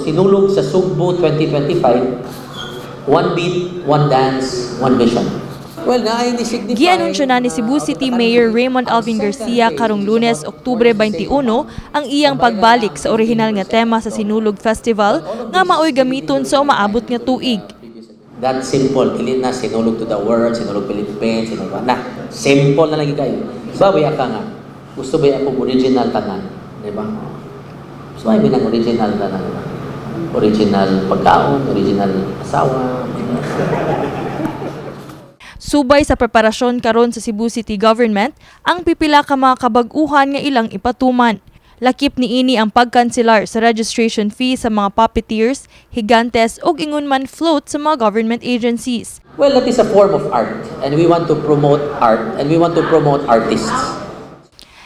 Sinulog sa Sugbo 2025, one beat, one dance, one vision. Well, Gianunsyo na ni Cebu City Mayor Raymond Alvin Garcia karong Lunes, Oktubre 21, ang iyang pagbalik sa orihinal nga tema sa Sinulog Festival nga maoy gamiton sa umaabot nga tuig. That simple, dili na sinulog to the world, sinulog Philippines, sinulog na. Simple na lagi kayo. So, baya ka nga. Gusto ba akong original tanan? Diba? So, may binang original tanan. Original pagkaon, original asawa. Subay sa preparasyon karon sa Cebu City Government ang pipila ka mga kabag-uhan nga ilang ipatuman. Lakip niini ang pagkanselar sa registration fee sa mga puppeteers, higantes ug ingon man float sa mga government agencies. Well, that is a form of art and we want to promote art and we want to promote artists.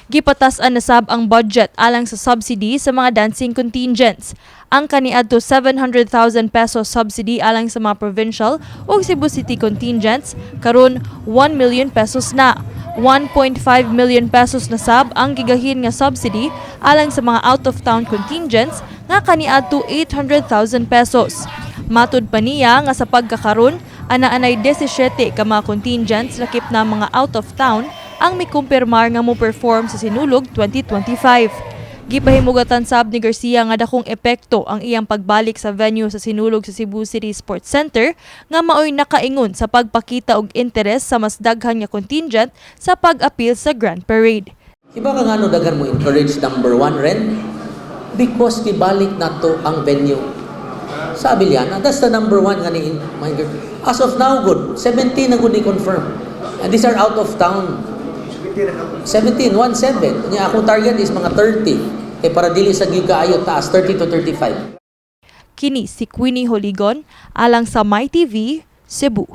Gipatas-an na sab ang budget alang sa subsidy sa mga dancing contingents. Ang kaniadto 700,000 pesos subsidy alang sa mga provincial o Cebu City contingents karon 1 million pesos na. 1.5 million pesos na sab ang gigahin nga subsidy alang sa mga out-of-town contingents nga kaniadto 800,000 pesos. Matud pa niya nga sa pagkakaron, ana-anay 17 ka mga contingents lakip na mga out-of-town ang mikumpirmar nga mo perform sa Sinulog 2025. Gipahimugatan sab ni Garcia nga dakong epekto ang iyang pagbalik sa venue sa Sinulog sa Cebu City Sports Center nga maoy nakaingon sa pagpakita og interes sa mas daghan nga contingent sa pag-appeal sa Grand Parade. Iba ka nga no daghan mo encourage number one ren? Because kibalik na to ang venue. Sabi niya, that's the number one nga ni as of now good, 17 na good ni confirm. And these are out of town. 17, 1-7. Nga akong target is mga 30. Para dili sa gigaayo taas, 30 to 35. Kini si Queenie Holigon alang sa MyTV, Cebu.